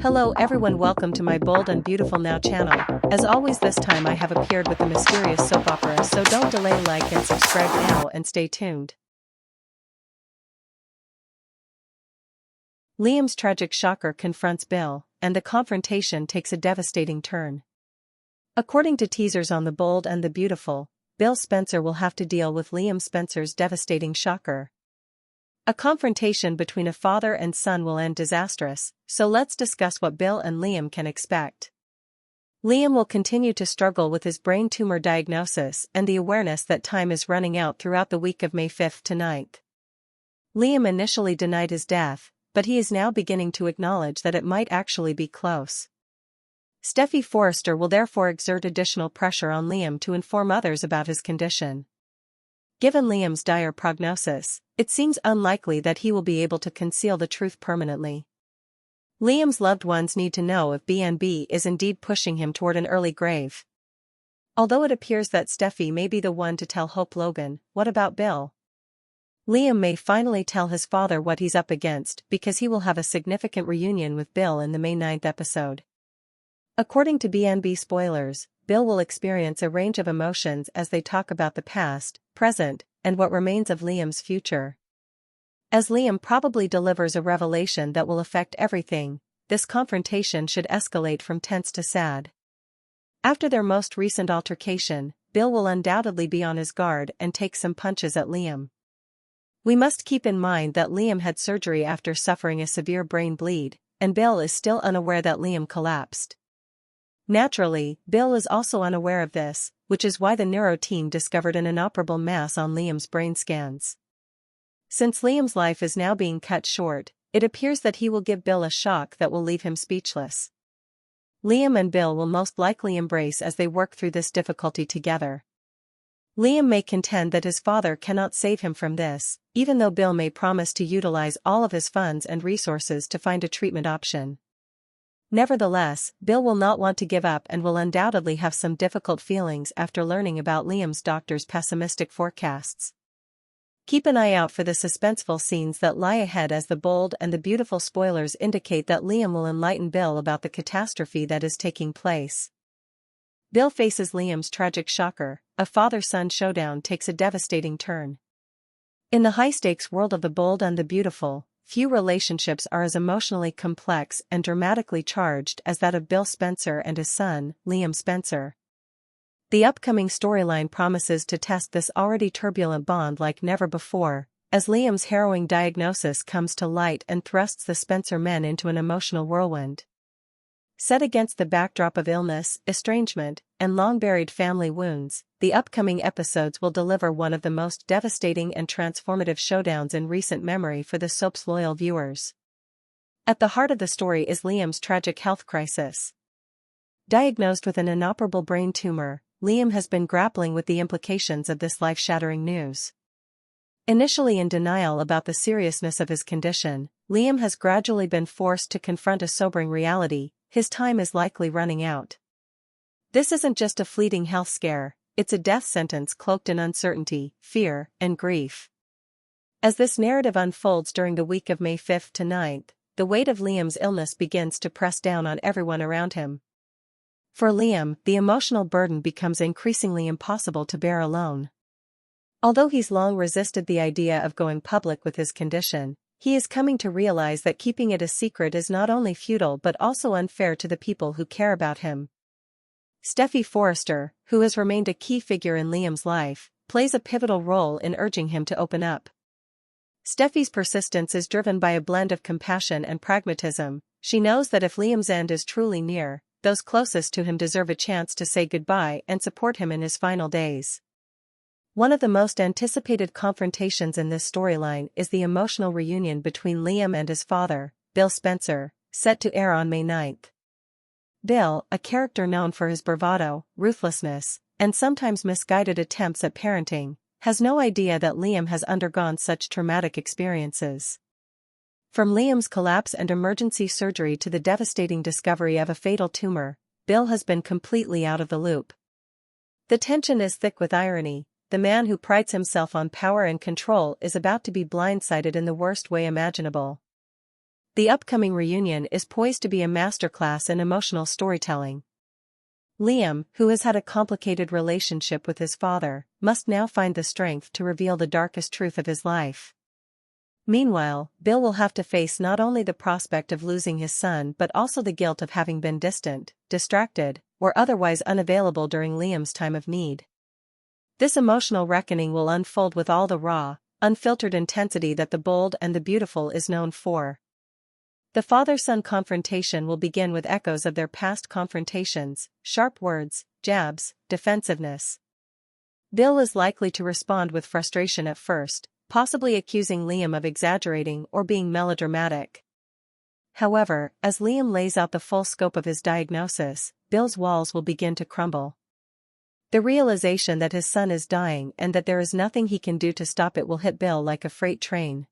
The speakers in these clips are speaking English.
Hello everyone, welcome to my bold and beautiful now channel. As always, this time I have appeared with a mysterious soap opera, so don't delay, like and subscribe now and stay tuned. Liam's tragic shocker confronts Bill, and the confrontation takes a devastating turn. According to teasers on The Bold and the Beautiful, Bill Spencer will have to deal with Liam Spencer's devastating shocker. A confrontation between a father and son will end disastrous, so let's discuss what Bill and Liam can expect. Liam will continue to struggle with his brain tumor diagnosis and the awareness that time is running out throughout the week of May 5th to 9th. Liam initially denied his death, but he is now beginning to acknowledge that it might actually be close. Steffi Forrester will therefore exert additional pressure on Liam to inform others about his condition. Given Liam's dire prognosis, it seems unlikely that he will be able to conceal the truth permanently. Liam's loved ones need to know if BNB is indeed pushing him toward an early grave. Although it appears that Steffi may be the one to tell Hope Logan, what about Bill? Liam may finally tell his father what he's up against because he will have a significant reunion with Bill in the May 9th episode. According to BNB spoilers, Bill will experience a range of emotions as they talk about the past, present, and what remains of Liam's future. As Liam probably delivers a revelation that will affect everything, this confrontation should escalate from tense to sad. After their most recent altercation, Bill will undoubtedly be on his guard and take some punches at Liam. We must keep in mind that Liam had surgery after suffering a severe brain bleed, and Bill is still unaware that Liam collapsed. Naturally, Bill is also unaware of this, which is why the neuro team discovered an inoperable mass on Liam's brain scans. Since Liam's life is now being cut short, it appears that he will give Bill a shock that will leave him speechless. Liam and Bill will most likely embrace as they work through this difficulty together. Liam may contend that his father cannot save him from this, even though Bill may promise to utilize all of his funds and resources to find a treatment option. Nevertheless, Bill will not want to give up and will undoubtedly have some difficult feelings after learning about Liam's doctor's pessimistic forecasts. Keep an eye out for the suspenseful scenes that lie ahead as The Bold and the Beautiful spoilers indicate that Liam will enlighten Bill about the catastrophe that is taking place. Bill faces Liam's tragic shocker, a father-son showdown takes a devastating turn. In the high-stakes world of The Bold and the Beautiful, few relationships are as emotionally complex and dramatically charged as that of Bill Spencer and his son, Liam Spencer. The upcoming storyline promises to test this already turbulent bond like never before, as Liam's harrowing diagnosis comes to light and thrusts the Spencer men into an emotional whirlwind. Set against the backdrop of illness, estrangement, and long-buried family wounds, the upcoming episodes will deliver one of the most devastating and transformative showdowns in recent memory for the soap's loyal viewers. At the heart of the story is Liam's tragic health crisis. Diagnosed with an inoperable brain tumor, Liam has been grappling with the implications of this life-shattering news. Initially in denial about the seriousness of his condition, Liam has gradually been forced to confront a sobering reality: his time is likely running out. This isn't just a fleeting health scare, it's a death sentence cloaked in uncertainty, fear, and grief. As this narrative unfolds during the week of May 5th to 9th, the weight of Liam's illness begins to press down on everyone around him. For Liam, the emotional burden becomes increasingly impossible to bear alone. Although he's long resisted the idea of going public with his condition, he is coming to realize that keeping it a secret is not only futile but also unfair to the people who care about him. Steffi Forrester, who has remained a key figure in Liam's life, plays a pivotal role in urging him to open up. Steffi's persistence is driven by a blend of compassion and pragmatism. She knows that if Liam's end is truly near, those closest to him deserve a chance to say goodbye and support him in his final days. One of the most anticipated confrontations in this storyline is the emotional reunion between Liam and his father, Bill Spencer, set to air on May 9th. Bill, a character known for his bravado, ruthlessness, and sometimes misguided attempts at parenting, has no idea that Liam has undergone such traumatic experiences. From Liam's collapse and emergency surgery to the devastating discovery of a fatal tumor, Bill has been completely out of the loop. The tension is thick with irony. The man who prides himself on power and control is about to be blindsided in the worst way imaginable. The upcoming reunion is poised to be a masterclass in emotional storytelling. Liam, who has had a complicated relationship with his father, must now find the strength to reveal the darkest truth of his life. Meanwhile, Bill will have to face not only the prospect of losing his son but also the guilt of having been distant, distracted, or otherwise unavailable during Liam's time of need. This emotional reckoning will unfold with all the raw, unfiltered intensity that The Bold and the Beautiful is known for. The father-son confrontation will begin with echoes of their past confrontations, sharp words, jabs, defensiveness. Bill is likely to respond with frustration at first, possibly accusing Liam of exaggerating or being melodramatic. However, as Liam lays out the full scope of his diagnosis, Bill's walls will begin to crumble. The realization that his son is dying and that there is nothing he can do to stop it will hit Bill like a freight train.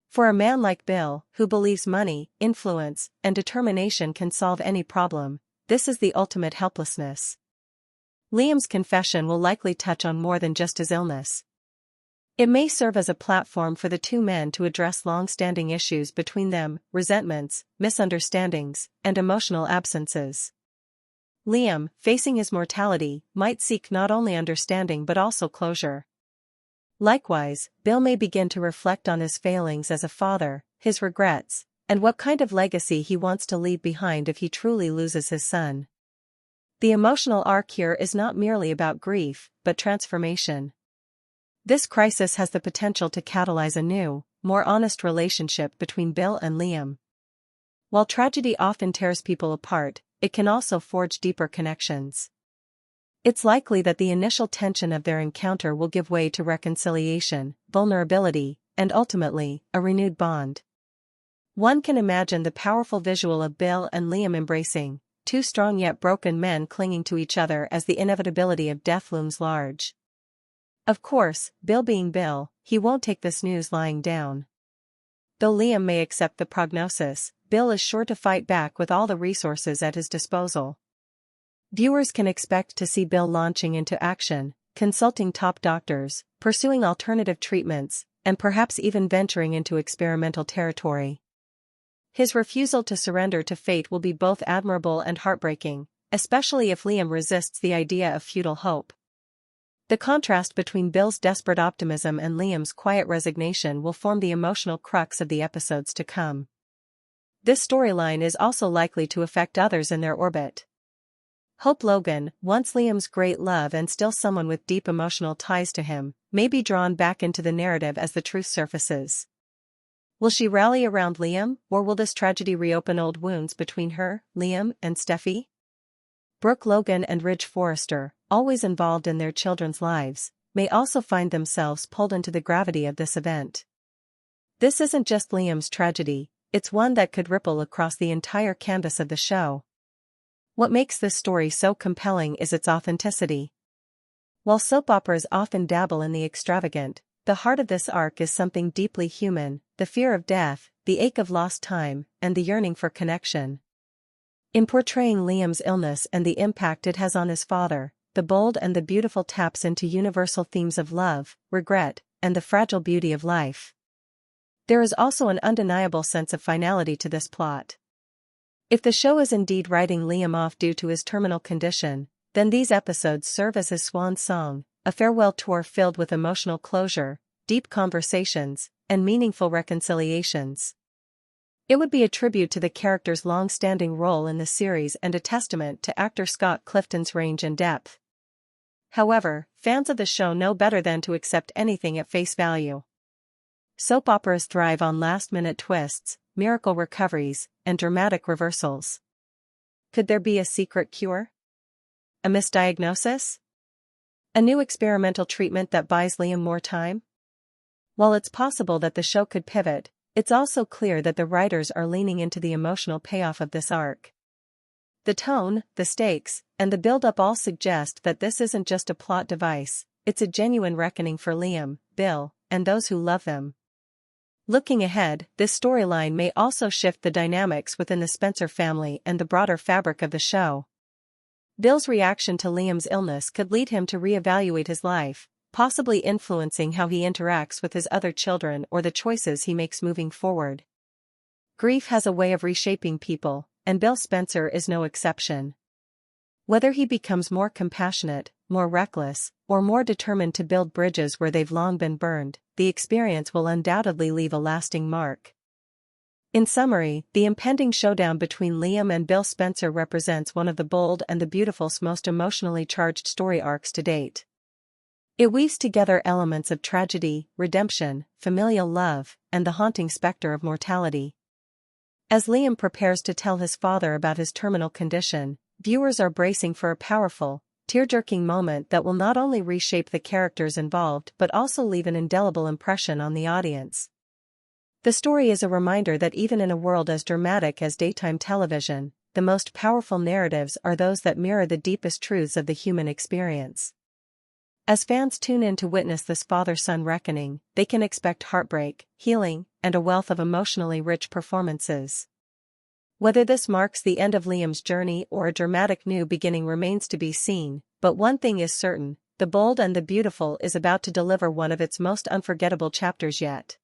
For a man like Bill, who believes money, influence, and determination can solve any problem, this is the ultimate helplessness. Liam's confession will likely touch on more than just his illness. It may serve as a platform for the two men to address long-standing issues between them, resentments, misunderstandings, and emotional absences. Liam, facing his mortality, might seek not only understanding but also closure. Likewise, Bill may begin to reflect on his failings as a father, his regrets, and what kind of legacy he wants to leave behind if he truly loses his son. The emotional arc here is not merely about grief, but transformation. This crisis has the potential to catalyze a new, more honest relationship between Bill and Liam. While tragedy often tears people apart, it can also forge deeper connections. It's likely that the initial tension of their encounter will give way to reconciliation, vulnerability, and ultimately, a renewed bond. One can imagine the powerful visual of Bill and Liam embracing, two strong yet broken men clinging to each other as the inevitability of death looms large. Of course, Bill being Bill, he won't take this news lying down. Though Liam may accept the prognosis, Bill is sure to fight back with all the resources at his disposal. Viewers can expect to see Bill launching into action, consulting top doctors, pursuing alternative treatments, and perhaps even venturing into experimental territory. His refusal to surrender to fate will be both admirable and heartbreaking, especially if Liam resists the idea of futile hope. The contrast between Bill's desperate optimism and Liam's quiet resignation will form the emotional crux of the episodes to come. This storyline is also likely to affect others in their orbit. Hope Logan, once Liam's great love and still someone with deep emotional ties to him, may be drawn back into the narrative as the truth surfaces. Will she rally around Liam, or will this tragedy reopen old wounds between her, Liam, and Steffi? Brooke Logan and Ridge Forrester, always involved in their children's lives, may also find themselves pulled into the gravity of this event. This isn't just Liam's tragedy, it's one that could ripple across the entire canvas of the show. What makes this story so compelling is its authenticity. While soap operas often dabble in the extravagant, the heart of this arc is something deeply human: the fear of death, the ache of lost time, and the yearning for connection. In portraying Liam's illness and the impact it has on his father, The Bold and the Beautiful taps into universal themes of love, regret, and the fragile beauty of life. There is also an undeniable sense of finality to this plot. If the show is indeed writing Liam off due to his terminal condition, then these episodes serve as his swan song, a farewell tour filled with emotional closure, deep conversations, and meaningful reconciliations. It would be a tribute to the character's long-standing role in the series and a testament to actor Scott Clifton's range and depth. However, fans of the show know better than to accept anything at face value. Soap operas thrive on last-minute twists, miracle recoveries, and dramatic reversals. Could there be a secret cure? A misdiagnosis? A new experimental treatment that buys Liam more time? While it's possible that the show could pivot, it's also clear that the writers are leaning into the emotional payoff of this arc. The tone, the stakes, and the build-up all suggest that this isn't just a plot device, it's a genuine reckoning for Liam, Bill, and those who love them. Looking ahead, this storyline may also shift the dynamics within the Spencer family and the broader fabric of the show. Bill's reaction to Liam's illness could lead him to reevaluate his life, possibly influencing how he interacts with his other children or the choices he makes moving forward. Grief has a way of reshaping people, and Bill Spencer is no exception. Whether he becomes more compassionate, more reckless, or more determined to build bridges where they've long been burned, the experience will undoubtedly leave a lasting mark. In summary, the impending showdown between Liam and Bill Spencer represents one of the bold and the beautiful's most emotionally charged story arcs to date. It weaves together elements of tragedy, redemption, familial love, and the haunting specter of mortality. As Liam prepares to tell his father about his terminal condition, viewers are bracing for a powerful, tear-jerking moment that will not only reshape the characters involved but also leave an indelible impression on the audience. The story is a reminder that even in a world as dramatic as daytime television, the most powerful narratives are those that mirror the deepest truths of the human experience. As fans tune in to witness this father-son reckoning, they can expect heartbreak, healing, and a wealth of emotionally rich performances. Whether this marks the end of Liam's journey or a dramatic new beginning remains to be seen, but one thing is certain: The Bold and the Beautiful is about to deliver one of its most unforgettable chapters yet.